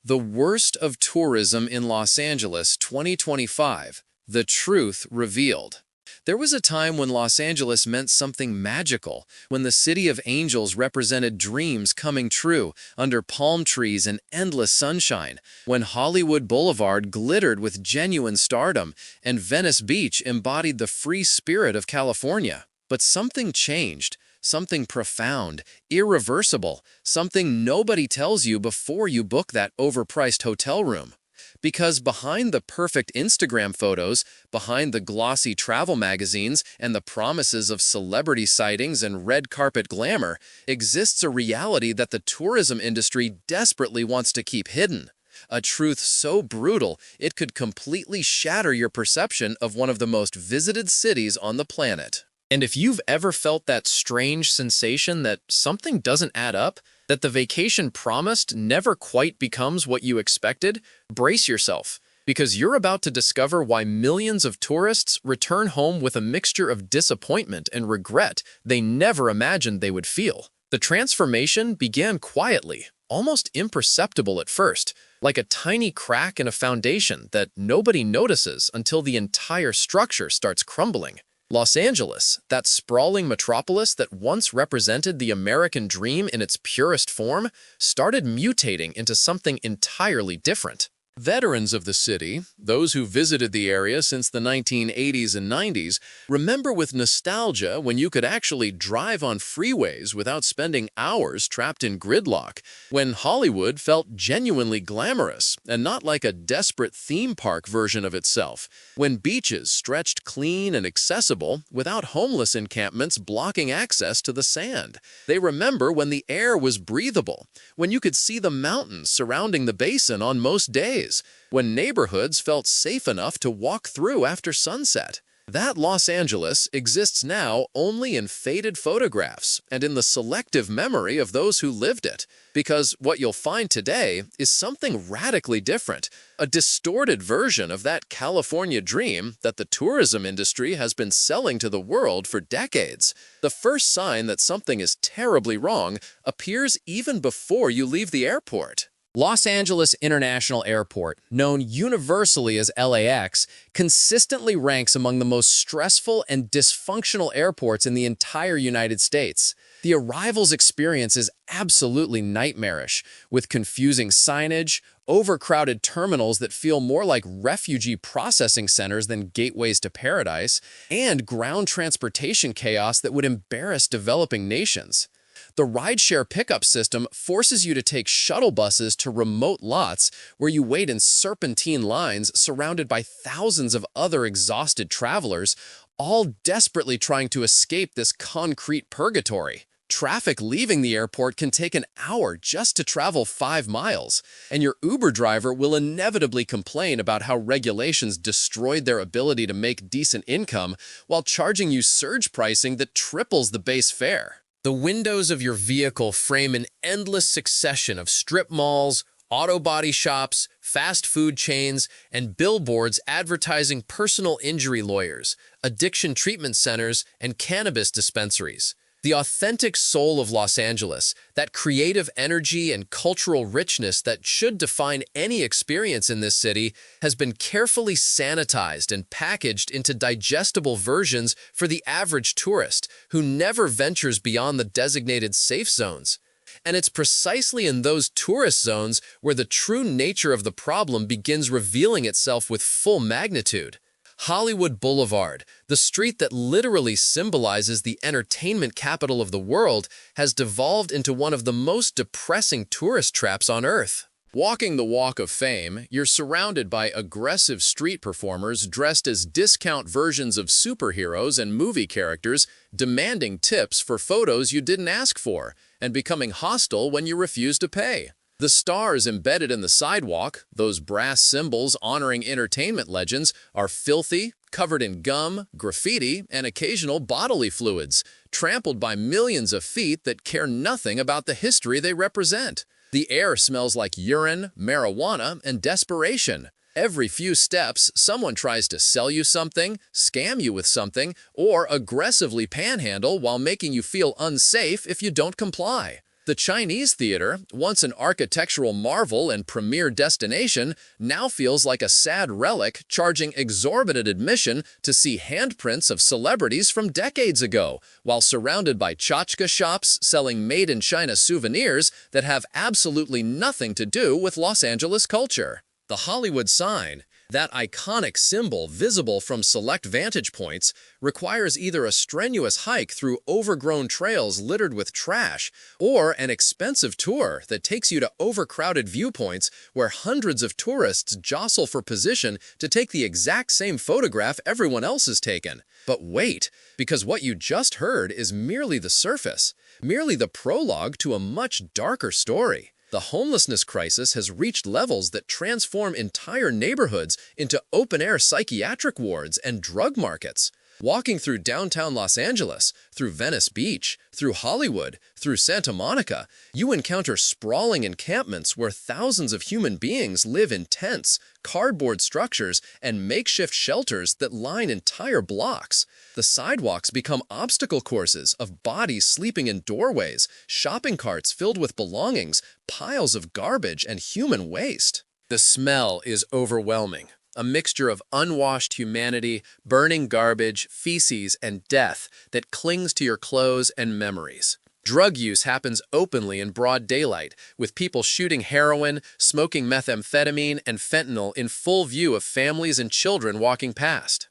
The Worst of Tourism in Los Angeles 2025, The Truth Revealed. There was a time when Los Angeles meant something magical, when the city of angels represented dreams coming true under palm trees and endless sunshine, when Hollywood Boulevard glittered with genuine stardom and Venice Beach embodied the free spirit of California. But something changed. Something profound, irreversible, something nobody tells you before you book that overpriced hotel room. Because behind the perfect Instagram photos, behind the glossy travel magazines and the promises of celebrity sightings and red carpet glamour, exists a reality that the tourism industry desperately wants to keep hidden. A truth so brutal it could completely shatter your perception of one of the most visited cities on the planet. And if you've ever felt that strange sensation that something doesn't add up, that the vacation promised never quite becomes what you expected, brace yourself, because you're about to discover why millions of tourists return home with a mixture of disappointment and regret they never imagined they would feel. The transformation began quietly, almost imperceptible at first, like a tiny crack in a foundation that nobody notices until the entire structure starts crumbling. Los Angeles, that sprawling metropolis that once represented the American dream in its purest form, started mutating into something entirely different. Veterans of the city, those who visited the area since the 1980s and 90s, remember with nostalgia when you could actually drive on freeways without spending hours trapped in gridlock, when Hollywood felt genuinely glamorous and not like a desperate theme park version of itself, when beaches stretched clean and accessible without homeless encampments blocking access to the sand. They remember when the air was breathable, when you could see the mountains surrounding the basin on most days, when neighborhoods felt safe enough to walk through after sunset. That Los Angeles exists now only in faded photographs and in the selective memory of those who lived it, because what you'll find today is something radically different, a distorted version of that California dream that the tourism industry has been selling to the world for decades. The first sign that something is terribly wrong appears even before you leave the airport. Los Angeles International Airport, known universally as LAX, consistently ranks among the most stressful and dysfunctional airports in the entire United States. The arrivals experience is absolutely nightmarish, with confusing signage, overcrowded terminals that feel more like refugee processing centers than gateways to paradise, and ground transportation chaos that would embarrass developing nations. The rideshare pickup system forces you to take shuttle buses to remote lots where you wait in serpentine lines surrounded by thousands of other exhausted travelers, all desperately trying to escape this concrete purgatory. Traffic leaving the airport can take an hour just to travel 5 miles, and your Uber driver will inevitably complain about how regulations destroyed their ability to make decent income while charging you surge pricing that triples the base fare. The windows of your vehicle frame an endless succession of strip malls, auto body shops, fast food chains, and billboards advertising personal injury lawyers, addiction treatment centers, and cannabis dispensaries. The authentic soul of Los Angeles, that creative energy and cultural richness that should define any experience in this city, has been carefully sanitized and packaged into digestible versions for the average tourist who never ventures beyond the designated safe zones. And it's precisely in those tourist zones where the true nature of the problem begins revealing itself with full magnitude. Hollywood Boulevard, the street that literally symbolizes the entertainment capital of the world, has devolved into one of the most depressing tourist traps on Earth. Walking the Walk of Fame, you're surrounded by aggressive street performers dressed as discount versions of superheroes and movie characters, demanding tips for photos you didn't ask for, and becoming hostile when you refuse to pay. The stars embedded in the sidewalk, those brass symbols honoring entertainment legends, are filthy, covered in gum, graffiti, and occasional bodily fluids, trampled by millions of feet that care nothing about the history they represent. The air smells like urine, marijuana, and desperation. Every few steps, someone tries to sell you something, scam you with something, or aggressively panhandle while making you feel unsafe if you don't comply. The Chinese theater, once an architectural marvel and premier destination, now feels like a sad relic, charging exorbitant admission to see handprints of celebrities from decades ago, while surrounded by tchotchke shops selling made-in-China souvenirs that have absolutely nothing to do with Los Angeles culture. The Hollywood sign, that iconic symbol visible from select vantage points, requires either a strenuous hike through overgrown trails littered with trash or an expensive tour that takes you to overcrowded viewpoints where hundreds of tourists jostle for position to take the exact same photograph everyone else has taken. But wait, because what you just heard is merely the surface, merely the prologue to a much darker story. The homelessness crisis has reached levels that transform entire neighborhoods into open-air psychiatric wards and drug markets. Walking through downtown Los Angeles, through Venice Beach, through Hollywood, through Santa Monica, you encounter sprawling encampments where thousands of human beings live in tents, cardboard structures, and makeshift shelters that line entire blocks. The sidewalks become obstacle courses of bodies sleeping in doorways, shopping carts filled with belongings, piles of garbage, and human waste. The smell is overwhelming. A mixture of unwashed humanity, burning garbage, feces, and death that clings to your clothes and memories. Drug use happens openly in broad daylight, with people shooting heroin, smoking methamphetamine, and fentanyl in full view of families and children walking past.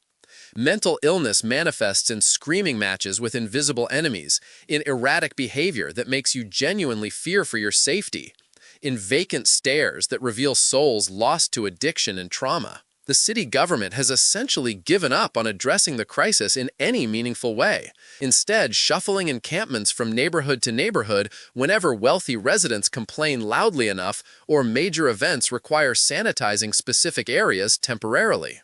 Mental illness manifests in screaming matches with invisible enemies, in erratic behavior that makes you genuinely fear for your safety, in vacant stares that reveal souls lost to addiction and trauma. The city government has essentially given up on addressing the crisis in any meaningful way, instead shuffling encampments from neighborhood to neighborhood whenever wealthy residents complain loudly enough or major events require sanitizing specific areas temporarily.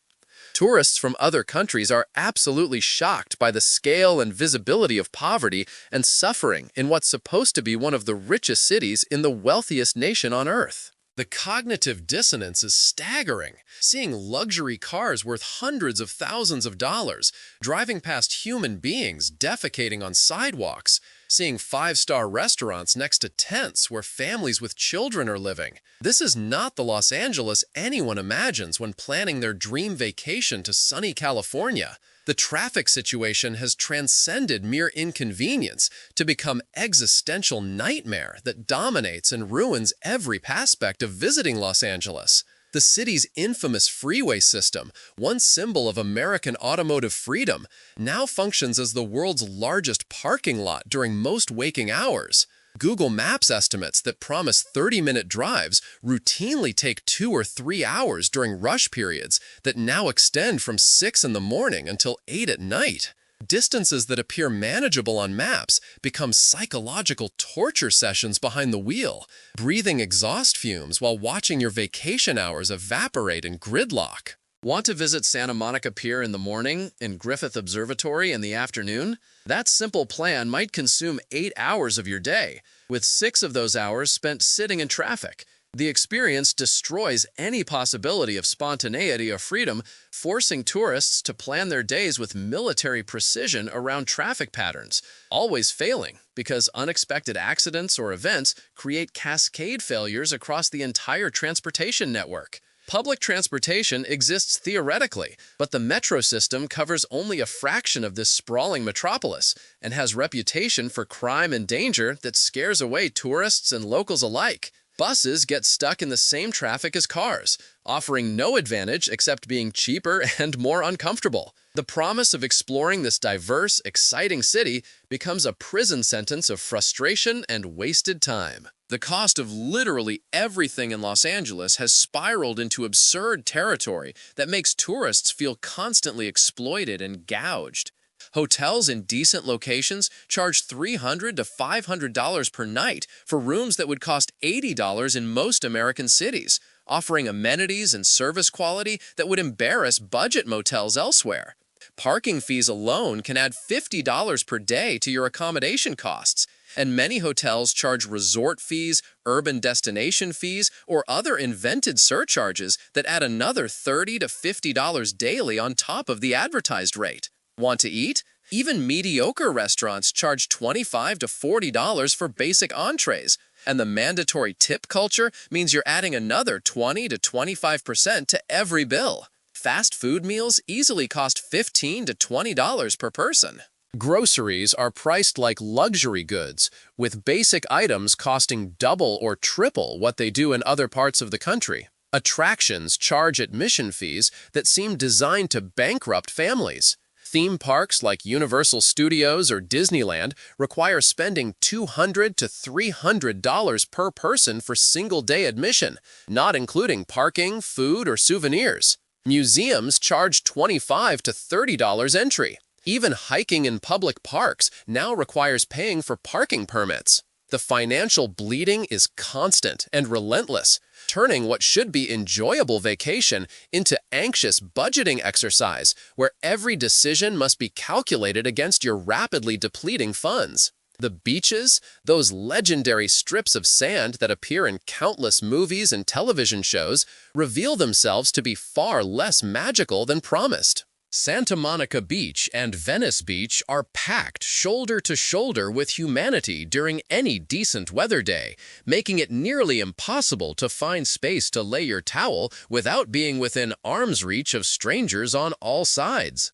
Tourists from other countries are absolutely shocked by the scale and visibility of poverty and suffering in what's supposed to be one of the richest cities in the wealthiest nation on Earth. The cognitive dissonance is staggering, seeing luxury cars worth hundreds of thousands of dollars, driving past human beings defecating on sidewalks, seeing five-star restaurants next to tents where families with children are living. This is not the Los Angeles anyone imagines when planning their dream vacation to sunny California. The traffic situation has transcended mere inconvenience to become existential nightmare that dominates and ruins every aspect of visiting Los Angeles. The city's infamous freeway system, once symbol of American automotive freedom, now functions as the world's largest parking lot during most waking hours. Google Maps estimates that promise 30-minute drives routinely take 2 or 3 hours during rush periods that now extend from 6 in the morning until 8 at night. Distances that appear manageable on maps become psychological torture sessions behind the wheel, breathing exhaust fumes while watching your vacation hours evaporate in gridlock. Want to visit Santa Monica Pier in the morning and Griffith Observatory in the afternoon? That simple plan might consume 8 hours of your day, with 6 of those hours spent sitting in traffic. The experience destroys any possibility of spontaneity or freedom, forcing tourists to plan their days with military precision around traffic patterns, always failing because unexpected accidents or events create cascade failures across the entire transportation network. Public transportation exists theoretically, but the metro system covers only a fraction of this sprawling metropolis and has reputation for crime and danger that scares away tourists and locals alike. Buses get stuck in the same traffic as cars, offering no advantage except being cheaper and more uncomfortable. The promise of exploring this diverse, exciting city becomes a prison sentence of frustration and wasted time. The cost of literally everything in Los Angeles has spiraled into absurd territory that makes tourists feel constantly exploited and gouged. Hotels in decent locations charge $300 to $500 per night for rooms that would cost $80 in most American cities, offering amenities and service quality that would embarrass budget motels elsewhere. Parking fees alone can add $50 per day to your accommodation costs, and many hotels charge resort fees, urban destination fees, or other invented surcharges that add another $30 to $50 daily on top of the advertised rate. Want to eat? Even mediocre restaurants charge $25 to $40 for basic entrees, and the mandatory tip culture means you're adding another 20 to 25% to every bill. Fast food meals easily cost $15 to $20 per person. Groceries are priced like luxury goods, with basic items costing double or triple what they do in other parts of the country. Attractions charge admission fees that seem designed to bankrupt families. Theme parks like Universal Studios or Disneyland require spending $200 to $300 per person for single-day admission, not including parking, food, or souvenirs. Museums charge $25 to $30 entry. Even hiking in public parks now requires paying for parking permits. The financial bleeding is constant and relentless, turning what should be enjoyable vacation into anxious budgeting exercise where every decision must be calculated against your rapidly depleting funds. The beaches, those legendary strips of sand that appear in countless movies and television shows, reveal themselves to be far less magical than promised. Santa Monica Beach and Venice Beach are packed shoulder to shoulder with humanity during any decent weather day, making it nearly impossible to find space to lay your towel without being within arm's reach of strangers on all sides.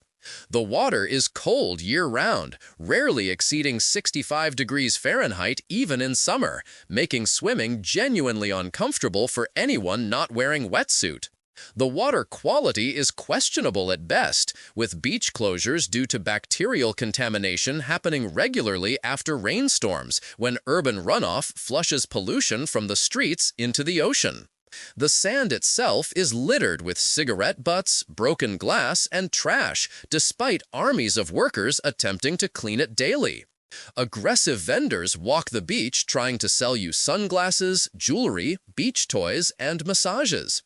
The water is cold year-round, rarely exceeding 65 degrees Fahrenheit even in summer, making swimming genuinely uncomfortable for anyone not wearing wetsuit. The water quality is questionable at best, with beach closures due to bacterial contamination happening regularly after rainstorms, when urban runoff flushes pollution from the streets into the ocean. The sand itself is littered with cigarette butts, broken glass, and trash, despite armies of workers attempting to clean it daily. Aggressive vendors walk the beach trying to sell you sunglasses, jewelry, beach toys, and massages.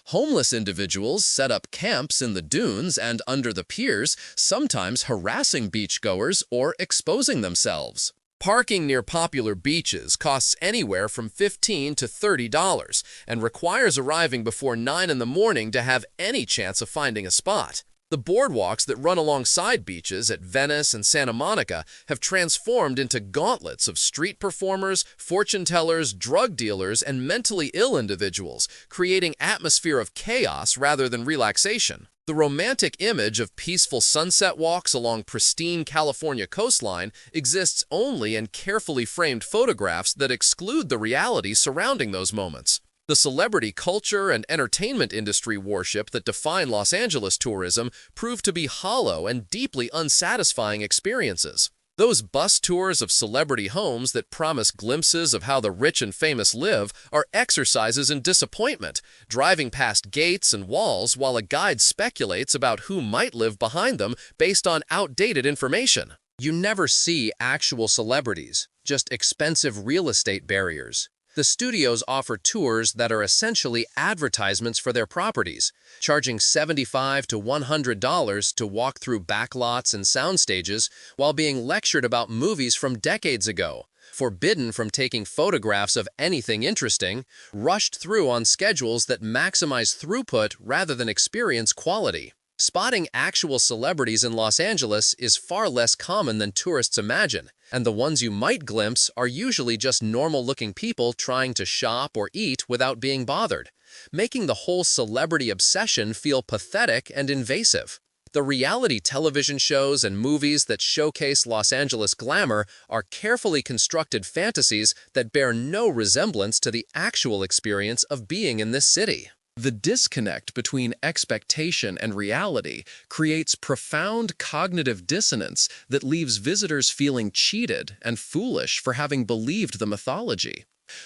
Homeless individuals set up camps in the dunes and under the piers, sometimes harassing beachgoers or exposing themselves. Parking near popular beaches costs anywhere from $15 to $30 and requires arriving before 9 in the morning to have any chance of finding a spot. The boardwalks that run alongside beaches at Venice and Santa Monica have transformed into gauntlets of street performers, fortune tellers, drug dealers, and mentally ill individuals, creating an atmosphere of chaos rather than relaxation. The romantic image of peaceful sunset walks along pristine California coastline exists only in carefully framed photographs that exclude the reality surrounding those moments. The celebrity culture and entertainment industry worship that define Los Angeles tourism prove to be hollow and deeply unsatisfying experiences. Those bus tours of celebrity homes that promise glimpses of how the rich and famous live are exercises in disappointment, driving past gates and walls while a guide speculates about who might live behind them based on outdated information. You never see actual celebrities, just expensive real estate barriers. The studios offer tours that are essentially advertisements for their properties, charging $75 to $100 to walk through backlots and sound stages while being lectured about movies from decades ago, forbidden from taking photographs of anything interesting, rushed through on schedules that maximize throughput rather than experience quality. Spotting actual celebrities in Los Angeles is far less common than tourists imagine, and the ones you might glimpse are usually just normal-looking people trying to shop or eat without being bothered, making the whole celebrity obsession feel pathetic and invasive. The reality television shows and movies that showcase Los Angeles glamour are carefully constructed fantasies that bear no resemblance to the actual experience of being in this city. The disconnect between expectation and reality creates profound cognitive dissonance that leaves visitors feeling cheated and foolish for having believed the mythology.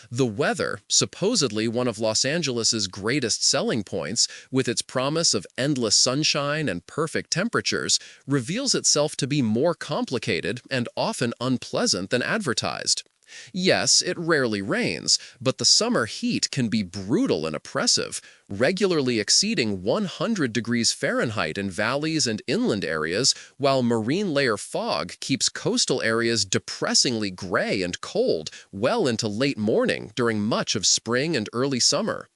The weather, supposedly one of Los Angeles's greatest selling points, with its promise of endless sunshine and perfect temperatures, reveals itself to be more complicated and often unpleasant than advertised. Yes, it rarely rains, but the summer heat can be brutal and oppressive, regularly exceeding 100 degrees Fahrenheit in valleys and inland areas, while marine layer fog keeps coastal areas depressingly gray and cold well into late morning during much of spring and early summer.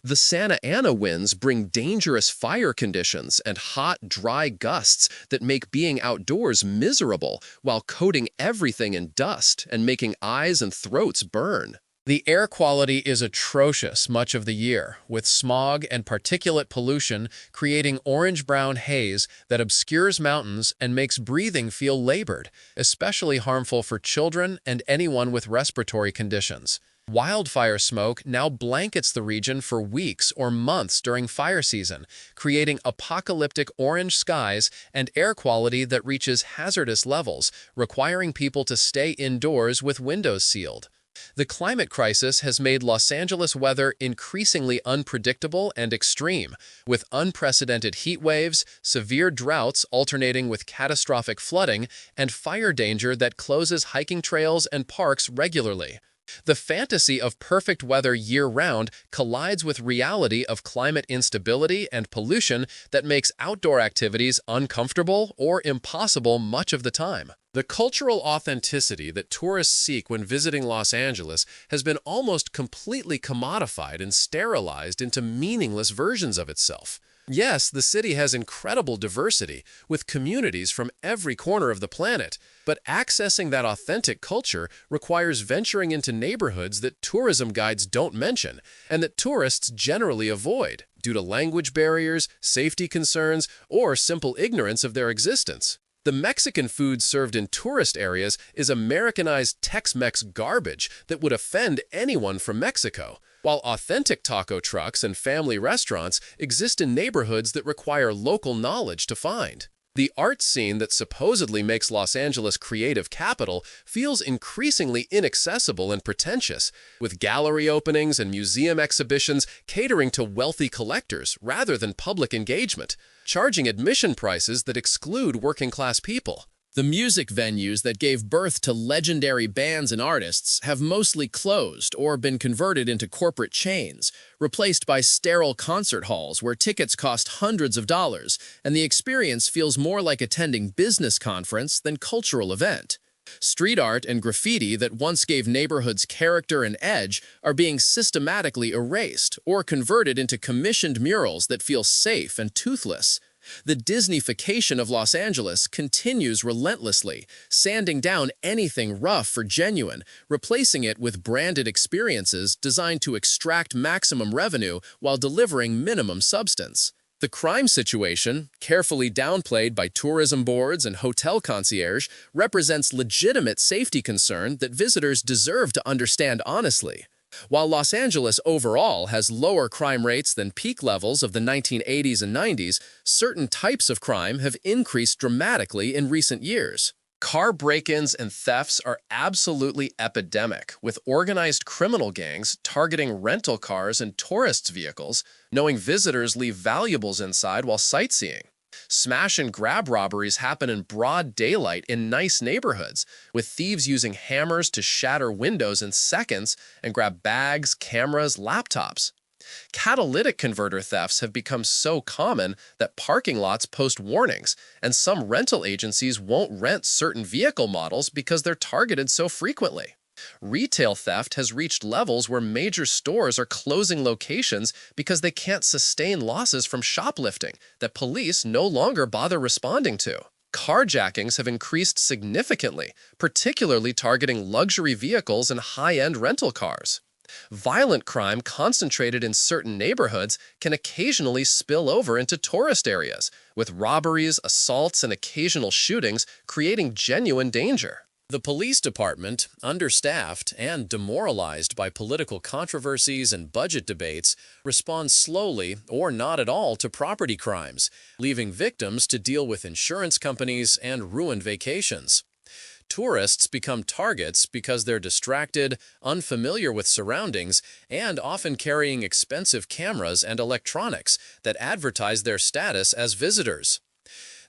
The Santa Ana winds bring dangerous fire conditions and hot, dry gusts that make being outdoors miserable while coating everything in dust and making eyes and throats burn. The air quality is atrocious much of the year, with smog and particulate pollution creating orange-brown haze that obscures mountains and makes breathing feel labored, especially harmful for children and anyone with respiratory conditions. Wildfire smoke now blankets the region for weeks or months during fire season, creating apocalyptic orange skies and air quality that reaches hazardous levels, requiring people to stay indoors with windows sealed. The climate crisis has made Los Angeles weather increasingly unpredictable and extreme, with unprecedented heat waves, severe droughts alternating with catastrophic flooding, and fire danger that closes hiking trails and parks regularly. The fantasy of perfect weather year-round collides with reality of climate instability and pollution that makes outdoor activities uncomfortable or impossible much of the time. The cultural authenticity that tourists seek when visiting Los Angeles has been almost completely commodified and sterilized into meaningless versions of itself. Yes, the city has incredible diversity, with communities from every corner of the planet, but accessing that authentic culture requires venturing into neighborhoods that tourism guides don't mention and that tourists generally avoid due to language barriers, safety concerns, or simple ignorance of their existence. The Mexican food served in tourist areas is Americanized Tex-Mex garbage that would offend anyone from Mexico, while authentic taco trucks and family restaurants exist in neighborhoods that require local knowledge to find. The art scene that supposedly makes Los Angeles creative capital feels increasingly inaccessible and pretentious, with gallery openings and museum exhibitions catering to wealthy collectors rather than public engagement, charging admission prices that exclude working-class people. The music venues that gave birth to legendary bands and artists have mostly closed or been converted into corporate chains, replaced by sterile concert halls where tickets cost hundreds of dollars, and the experience feels more like attending business conference than cultural event. Street art and graffiti that once gave neighborhoods character and edge are being systematically erased or converted into commissioned murals that feel safe and toothless. The Disneyfication of Los Angeles continues relentlessly, sanding down anything rough for genuine, replacing it with branded experiences designed to extract maximum revenue while delivering minimum substance. The crime situation, carefully downplayed by tourism boards and hotel concierge, represents legitimate safety concern that visitors deserve to understand honestly. While Los Angeles overall has lower crime rates than peak levels of the 1980s and 90s, certain types of crime have increased dramatically in recent years. Car break-ins and thefts are absolutely epidemic, with organized criminal gangs targeting rental cars and tourists' vehicles, knowing visitors leave valuables inside while sightseeing. Smash-and-grab robberies happen in broad daylight in nice neighborhoods, with thieves using hammers to shatter windows in seconds and grab bags, cameras, laptops. Catalytic converter thefts have become so common that parking lots post warnings, and some rental agencies won't rent certain vehicle models because they're targeted so frequently. Retail theft has reached levels where major stores are closing locations because they can't sustain losses from shoplifting that police no longer bother responding to. Carjackings have increased significantly, particularly targeting luxury vehicles and high-end rental cars. Violent crime concentrated in certain neighborhoods can occasionally spill over into tourist areas, with robberies, assaults, and occasional shootings creating genuine danger. The police department, understaffed and demoralized by political controversies and budget debates, responds slowly or not at all to property crimes, leaving victims to deal with insurance companies and ruined vacations. Tourists become targets because they're distracted, unfamiliar with surroundings, and often carrying expensive cameras and electronics that advertise their status as visitors.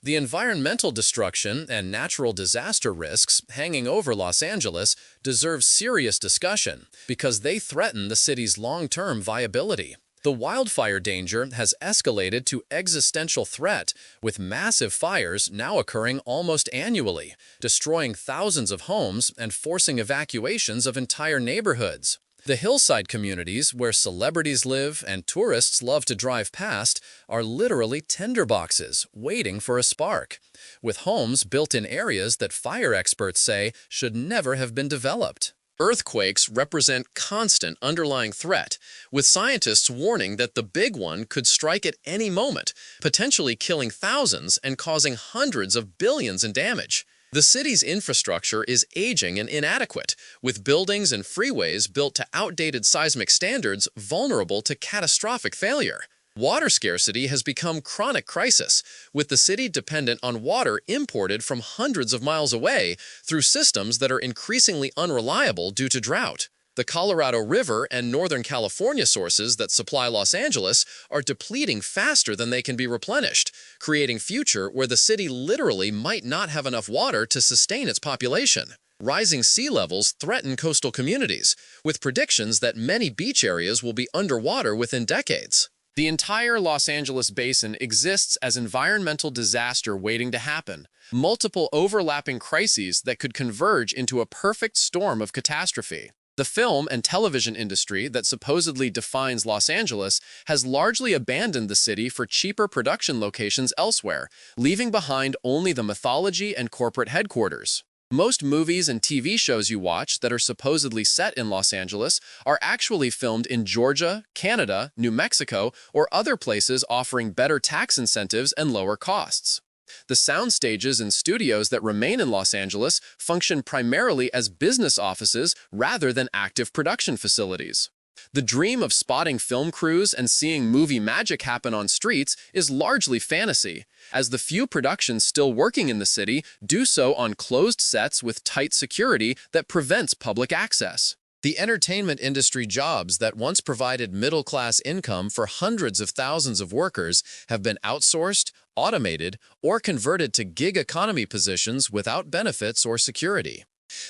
The environmental destruction and natural disaster risks hanging over Los Angeles deserve serious discussion because they threaten the city's long-term viability. The wildfire danger has escalated to existential threat, with massive fires now occurring almost annually, destroying thousands of homes and forcing evacuations of entire neighborhoods. The hillside communities where celebrities live and tourists love to drive past are literally tinderboxes waiting for a spark, with homes built in areas that fire experts say should never have been developed. Earthquakes represent constant underlying threat, with scientists warning that the big one could strike at any moment, potentially killing thousands and causing hundreds of billions in damage. The city's infrastructure is aging and inadequate, with buildings and freeways built to outdated seismic standards vulnerable to catastrophic failure. Water scarcity has become a chronic crisis, with the city dependent on water imported from hundreds of miles away through systems that are increasingly unreliable due to drought. The Colorado River and Northern California sources that supply Los Angeles are depleting faster than they can be replenished, creating a future where the city literally might not have enough water to sustain its population. Rising sea levels threaten coastal communities, with predictions that many beach areas will be underwater within decades. The entire Los Angeles basin exists as environmental disaster waiting to happen, multiple overlapping crises that could converge into a perfect storm of catastrophe. The film and television industry that supposedly defines Los Angeles has largely abandoned the city for cheaper production locations elsewhere, leaving behind only the mythology and corporate headquarters. Most movies and TV shows you watch that are supposedly set in Los Angeles are actually filmed in Georgia, Canada, New Mexico, or other places offering better tax incentives and lower costs. The sound stages and studios that remain in Los Angeles function primarily as business offices rather than active production facilities. The dream of spotting film crews and seeing movie magic happen on streets is largely fantasy, as the few productions still working in the city do so on closed sets with tight security that prevents public access. The entertainment industry jobs that once provided middle-class income for hundreds of thousands of workers have been outsourced, automated, or converted to gig economy positions without benefits or security.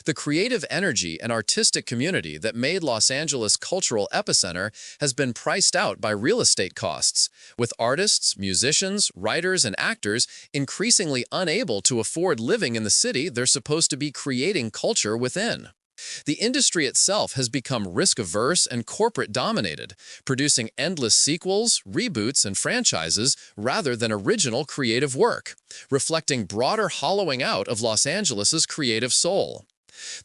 The creative energy and artistic community that made Los Angeles cultural epicenter has been priced out by real estate costs, with artists, musicians, writers, and actors increasingly unable to afford living in the city they're supposed to be creating culture within. The industry itself has become risk-averse and corporate-dominated, producing endless sequels, reboots, and franchises rather than original creative work, reflecting broader hollowing out of Los Angeles's creative soul.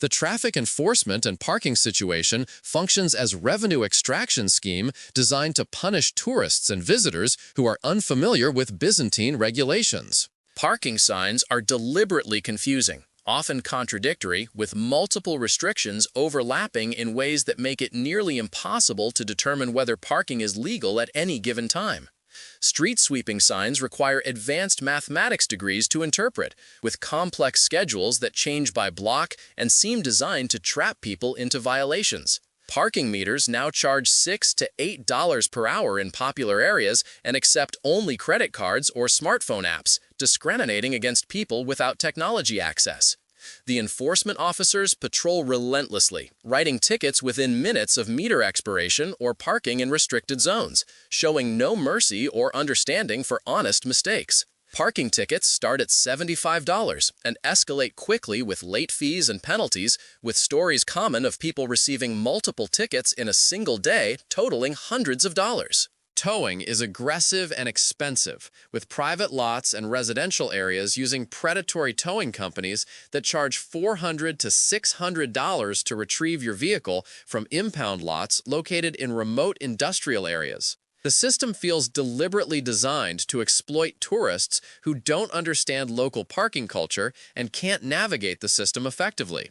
The traffic enforcement and parking situation functions as revenue extraction scheme designed to punish tourists and visitors who are unfamiliar with Byzantine regulations. Parking signs are deliberately confusing, often contradictory, with multiple restrictions overlapping in ways that make it nearly impossible to determine whether parking is legal at any given time. Street sweeping signs require advanced mathematics degrees to interpret, with complex schedules that change by block and seem designed to trap people into violations. Parking meters now charge $6 to $8 per hour in popular areas and accept only credit cards or smartphone apps, discriminating against people without technology access. The enforcement officers patrol relentlessly, writing tickets within minutes of meter expiration or parking in restricted zones, showing no mercy or understanding for honest mistakes. Parking tickets start at $75 and escalate quickly with late fees and penalties, with stories common of people receiving multiple tickets in a single day, totaling hundreds of dollars. Towing is aggressive and expensive, with private lots and residential areas using predatory towing companies that charge $400 to $600 to retrieve your vehicle from impound lots located in remote industrial areas. The system feels deliberately designed to exploit tourists who don't understand local parking culture and can't navigate the system effectively.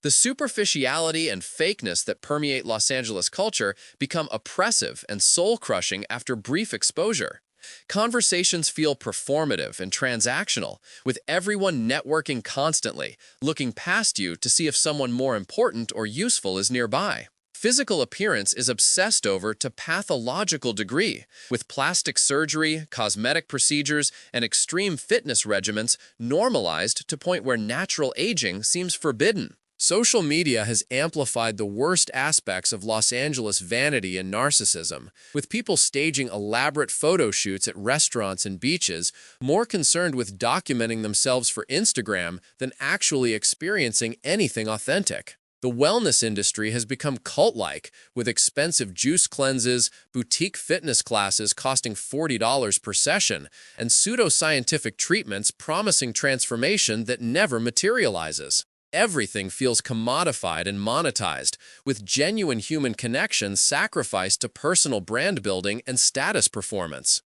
The superficiality and fakeness that permeate Los Angeles culture become oppressive and soul-crushing after brief exposure. Conversations feel performative and transactional, with everyone networking constantly, looking past you to see if someone more important or useful is nearby. Physical appearance is obsessed over to pathological degree, with plastic surgery, cosmetic procedures, and extreme fitness regimens normalized to point where natural aging seems forbidden. Social media has amplified the worst aspects of Los Angeles vanity and narcissism, with people staging elaborate photo shoots at restaurants and beaches, more concerned with documenting themselves for Instagram than actually experiencing anything authentic. The wellness industry has become cult-like, with expensive juice cleanses, boutique fitness classes costing $40 per session, and pseudoscientific treatments promising transformation that never materializes. Everything feels commodified and monetized, with genuine human connection sacrificed to personal brand building and status performance.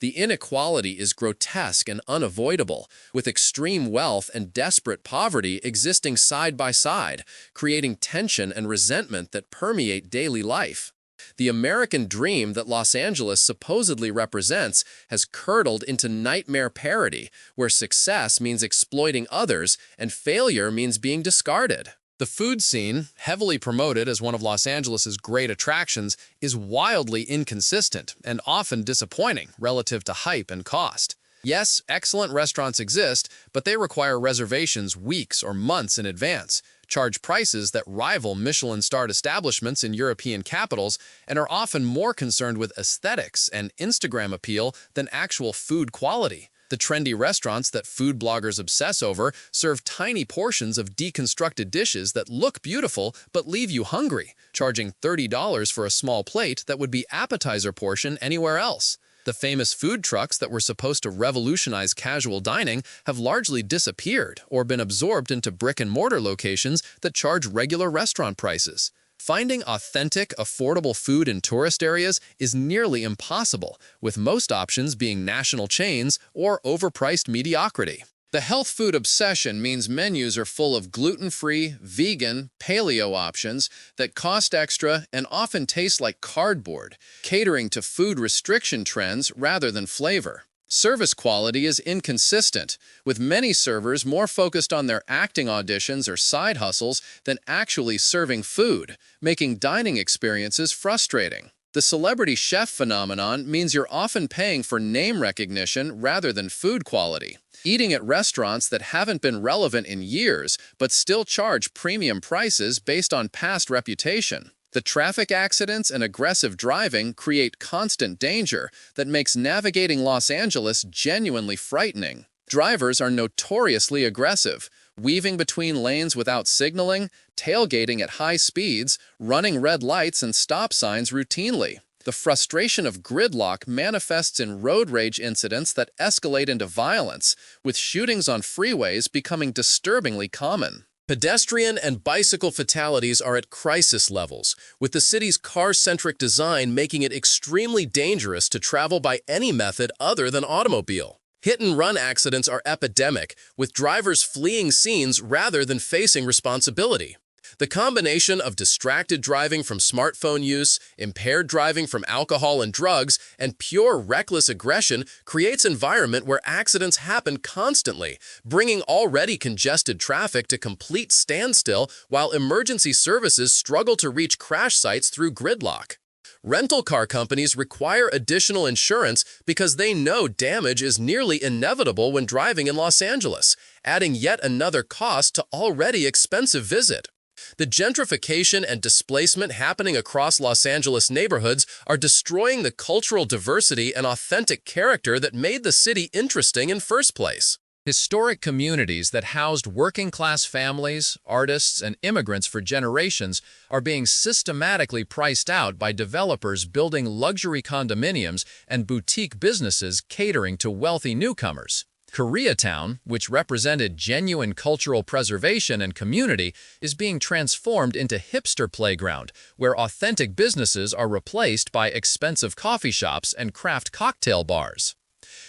The inequality is grotesque and unavoidable, with extreme wealth and desperate poverty existing side by side, creating tension and resentment that permeate daily life. The American dream that Los Angeles supposedly represents has curdled into nightmare parody, where success means exploiting others and failure means being discarded. The food scene, heavily promoted as one of Los Angeles's great attractions, is wildly inconsistent and often disappointing relative to hype and cost. Yes, excellent restaurants exist, but they require reservations weeks or months in advance, charge prices that rival Michelin-starred establishments in European capitals, and are often more concerned with aesthetics and Instagram appeal than actual food quality. The trendy restaurants that food bloggers obsess over serve tiny portions of deconstructed dishes that look beautiful but leave you hungry, charging $30 for a small plate that would be appetizer portion anywhere else. The famous food trucks that were supposed to revolutionize casual dining have largely disappeared or been absorbed into brick-and-mortar locations that charge regular restaurant prices. Finding authentic, affordable food in tourist areas is nearly impossible, with most options being national chains or overpriced mediocrity. The health food obsession means menus are full of gluten-free, vegan, paleo options that cost extra and often taste like cardboard, catering to food restriction trends rather than flavor. Service quality is inconsistent, with many servers more focused on their acting auditions or side hustles than actually serving food, making dining experiences frustrating. The celebrity chef phenomenon means you're often paying for name recognition rather than food quality. Eating at restaurants that haven't been relevant in years but still charge premium prices based on past reputation. The traffic accidents and aggressive driving create constant danger that makes navigating Los Angeles genuinely frightening. Drivers are notoriously aggressive, weaving between lanes without signaling, tailgating at high speeds, running red lights and stop signs routinely. The frustration of gridlock manifests in road rage incidents that escalate into violence, with shootings on freeways becoming disturbingly common. Pedestrian and bicycle fatalities are at crisis levels, with the city's car-centric design making it extremely dangerous to travel by any method other than automobile. Hit-and-run accidents are epidemic, with drivers fleeing scenes rather than facing responsibility. The combination of distracted driving from smartphone use, impaired driving from alcohol and drugs, and pure reckless aggression creates an environment where accidents happen constantly, bringing already congested traffic to complete standstill while emergency services struggle to reach crash sites through gridlock. Rental car companies require additional insurance because they know damage is nearly inevitable when driving in Los Angeles, adding yet another cost to already expensive visit. The gentrification and displacement happening across Los Angeles neighborhoods are destroying the cultural diversity and authentic character that made the city interesting in first place. Historic communities that housed working-class families, artists, and immigrants for generations are being systematically priced out by developers building luxury condominiums and boutique businesses catering to wealthy newcomers. Koreatown, which represented genuine cultural preservation and community, is being transformed into hipster playground, where authentic businesses are replaced by expensive coffee shops and craft cocktail bars.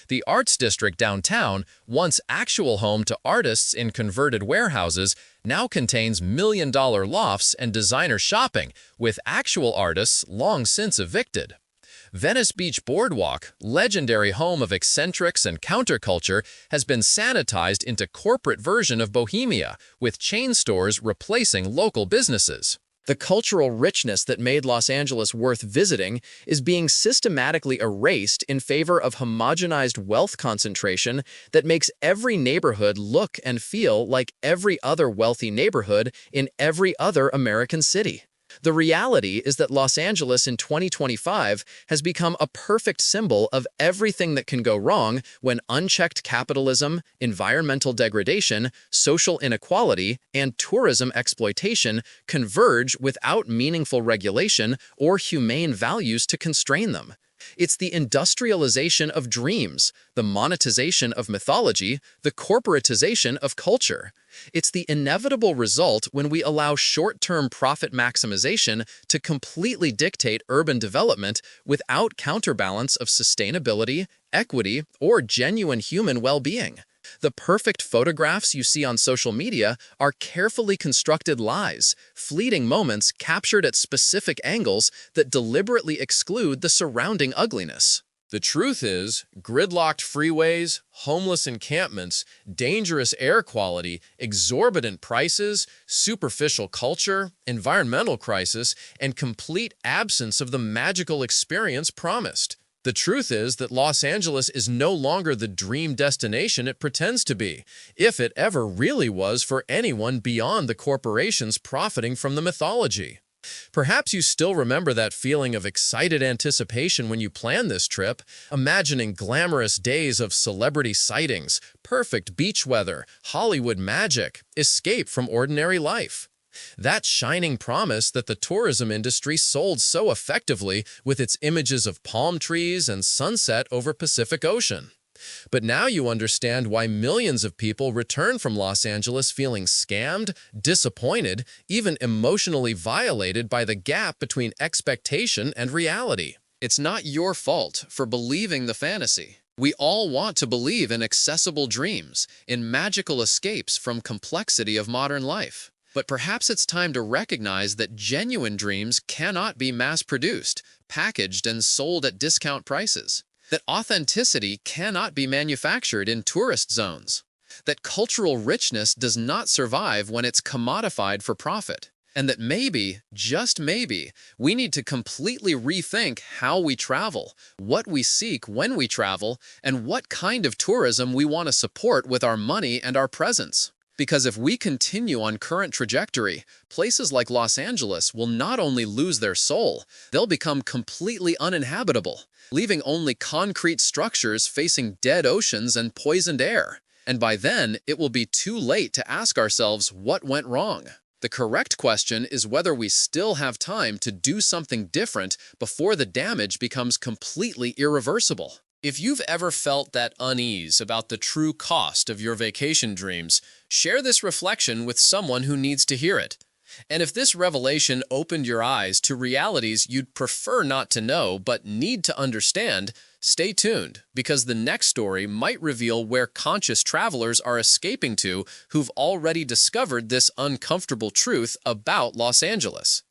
The Arts District downtown, once actual home to artists in converted warehouses, now contains million-dollar lofts and designer shopping, with actual artists long since evicted. Venice Beach Boardwalk, legendary home of eccentrics and counterculture, has been sanitized into corporate version of Bohemia, with chain stores replacing local businesses. The cultural richness that made Los Angeles worth visiting is being systematically erased in favor of homogenized wealth concentration that makes every neighborhood look and feel like every other wealthy neighborhood in every other American city. The reality is that Los Angeles in 2025 has become a perfect symbol of everything that can go wrong when unchecked capitalism, environmental degradation, social inequality, and tourism exploitation converge without meaningful regulation or humane values to constrain them. It's the industrialization of dreams, the monetization of mythology, the corporatization of culture. It's the inevitable result when we allow short-term profit maximization to completely dictate urban development without counterbalance of sustainability, equity, or genuine human well-being. The perfect photographs you see on social media are carefully constructed lies, fleeting moments captured at specific angles that deliberately exclude the surrounding ugliness. The truth is, gridlocked freeways, homeless encampments, dangerous air quality, exorbitant prices, superficial culture, environmental crisis, and complete absence of the magical experience promised. The truth is that Los Angeles is no longer the dream destination it pretends to be, if it ever really was for anyone beyond the corporations profiting from the mythology. Perhaps you still remember that feeling of excited anticipation when you planned this trip, imagining glamorous days of celebrity sightings, perfect beach weather, Hollywood magic, escape from ordinary life. That shining promise that the tourism industry sold so effectively with its images of palm trees and sunset over Pacific Ocean. But now you understand why millions of people return from Los Angeles feeling scammed, disappointed, even emotionally violated by the gap between expectation and reality. It's not your fault for believing the fantasy. We all want to believe in accessible dreams, in magical escapes from complexity of modern life. But perhaps it's time to recognize that genuine dreams cannot be mass-produced, packaged, and sold at discount prices. That authenticity cannot be manufactured in tourist zones. That cultural richness does not survive when it's commodified for profit. And that maybe, just maybe, we need to completely rethink how we travel, what we seek when we travel, and what kind of tourism we want to support with our money and our presence. Because if we continue on current trajectory, places like Los Angeles will not only lose their soul, they'll become completely uninhabitable, leaving only concrete structures facing dead oceans and poisoned air. And by then, it will be too late to ask ourselves what went wrong. The correct question is whether we still have time to do something different before the damage becomes completely irreversible. If you've ever felt that unease about the true cost of your vacation dreams, share this reflection with someone who needs to hear it. And if this revelation opened your eyes to realities you'd prefer not to know but need to understand, stay tuned, because the next story might reveal where conscious travelers are escaping to who've already discovered this uncomfortable truth about Los Angeles.